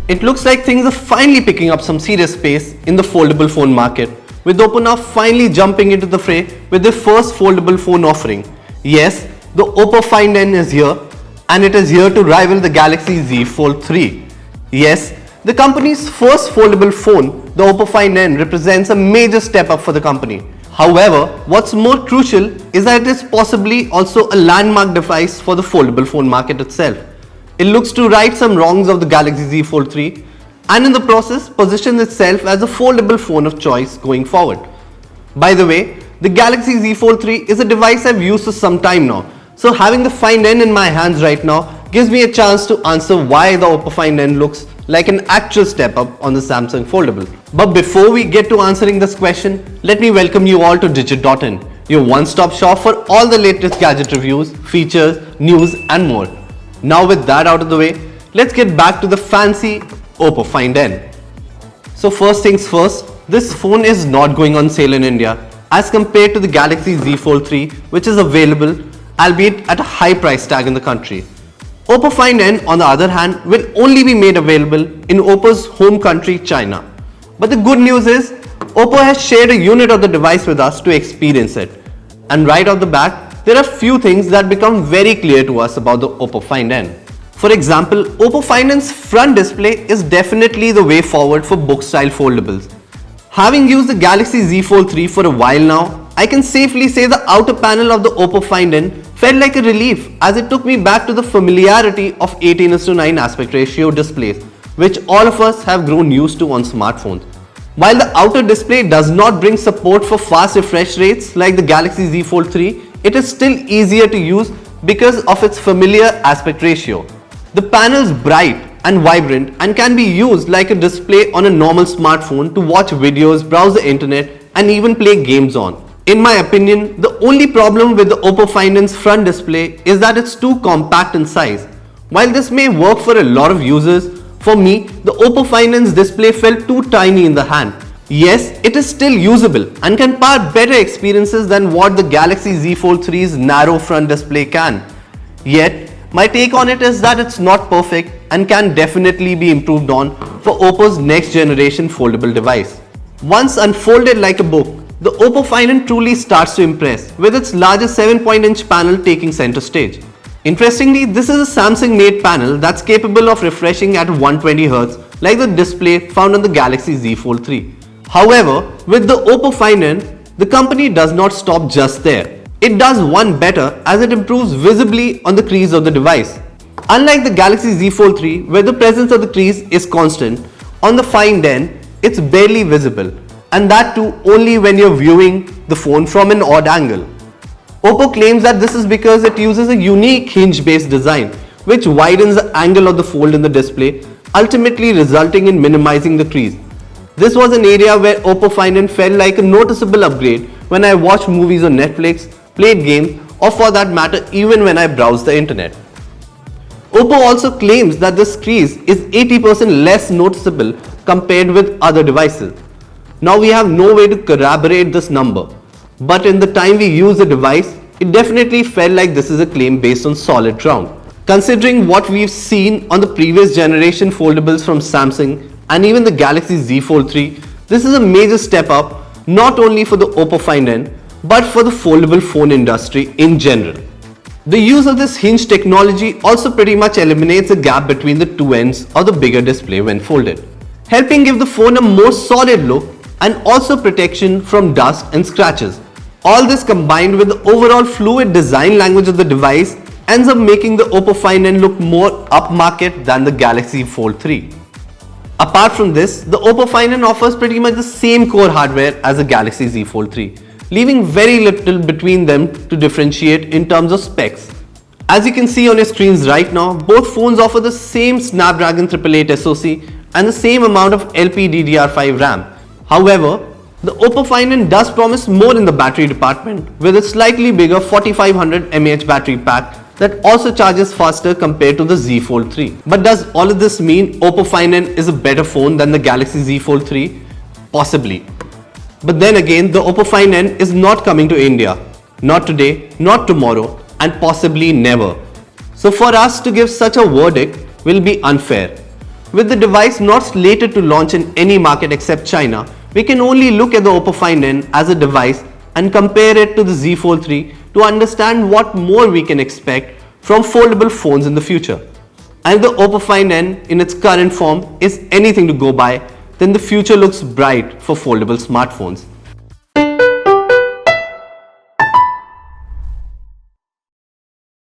It looks like things are finally picking up some serious pace in the foldable phone market, with Oppo now finally jumping into the fray with their first foldable phone offering. Yes, the Oppo Find N is here, and it is here to rival the Galaxy Z Fold 3. Yes, the company's first foldable phone, the Oppo Find N, represents a major step up for the company. However, what's more crucial is that it is possibly also a landmark device for the foldable phone market itself. It looks to right some wrongs of the Galaxy Z Fold 3 and in the process positions itself as a foldable phone of choice going forward. By the way, the Galaxy Z Fold 3 is a device I've used for some time now, so having the Find N in my hands right now gives me a chance to answer why the Oppo Find N looks like an actual step up on the Samsung foldable. But before we get to answering this question, let me welcome you all to Digit.in, your one-stop shop for all the latest gadget reviews, features, news and more. Now with that out of the way, let's get back to the fancy Oppo Find N. So first things first, this phone is not going on sale in India as compared to the Galaxy Z Fold 3, which is available, albeit at a high price tag in the country. Oppo Find N, on the other hand, will only be made available in Oppo's home country, China. But the good news is, Oppo has shared a unit of the device with us to experience it. And right off the bat, there are few things that become very clear to us about the Oppo Find N. For example, Oppo Find N's front display is definitely the way forward for book-style foldables. Having used the Galaxy Z Fold 3 for a while now, I can safely say the outer panel of the Oppo Find N felt like a relief as it took me back to the familiarity of 18:9 aspect ratio displays, which all of us have grown used to on smartphones. While the outer display does not bring support for fast refresh rates like the Galaxy Z Fold 3, it is still easier to use because of its familiar aspect ratio. The panel is bright and vibrant and can be used like a display on a normal smartphone to watch videos, browse the internet and even play games on. In my opinion, the only problem with the Oppo Find N's front display is that it's too compact in size. While this may work for a lot of users, for me, the Oppo Find N's display felt too tiny in the hand. Yes, it is still usable and can power better experiences than what the Galaxy Z Fold 3's narrow front display can. Yet, my take on it is that it's not perfect and can definitely be improved on for Oppo's next generation foldable device. Once unfolded like a book, the Oppo Find N truly starts to impress, with its larger 7-inch panel taking center stage. Interestingly, this is a Samsung made panel that's capable of refreshing at 120Hz like the display found on the Galaxy Z Fold 3. However, with the Oppo Find N, the company does not stop just there. It does one better as it improves visibly on the crease of the device. Unlike the Galaxy Z Fold 3, where the presence of the crease is constant, on the Find N, it's barely visible, and that too only when you're viewing the phone from an odd angle. Oppo claims that this is because it uses a unique hinge-based design, which widens the angle of the fold in the display, ultimately resulting in minimizing the crease. This was an area where Oppo Find N felt like a noticeable upgrade when I watched movies on Netflix, played games, or for that matter even when I browsed the internet. Oppo also claims that this crease is 80% less noticeable compared with other devices. Now we have no way to corroborate this number, but in the time we used the device, it definitely felt like this is a claim based on solid ground. Considering what we've seen on the previous generation foldables from Samsung and even the Galaxy Z Fold 3, this is a major step up not only for the Oppo Find N, but for the foldable phone industry in general. The use of this hinge technology also pretty much eliminates the gap between the two ends of the bigger display when folded, helping give the phone a more solid look and also protection from dust and scratches. All this combined with the overall fluid design language of the device ends up making the Oppo Find N look more upmarket than the Galaxy Fold 3. Apart from this, the Oppo Find N offers pretty much the same core hardware as the Galaxy Z Fold 3, leaving very little between them to differentiate in terms of specs. As you can see on your screens right now, both phones offer the same Snapdragon 888 SoC and the same amount of LPDDR5 RAM. However, the Oppo Find N does promise more in the battery department with a slightly bigger 4500 mAh battery pack that also charges faster compared to the Z Fold 3. But does all of this mean Oppo Find N is a better phone than the Galaxy Z Fold 3? Possibly. But then again, the Oppo Find N is not coming to India. Not today, not tomorrow, and possibly never. So for us to give such a verdict will be unfair. With the device not slated to launch in any market except China, we can only look at the Oppo Find N as a device and compare it to the Z Fold 3 to understand what more we can expect from foldable phones in the future. And if the Oppo Find N in its current form is anything to go by, then the future looks bright for foldable smartphones.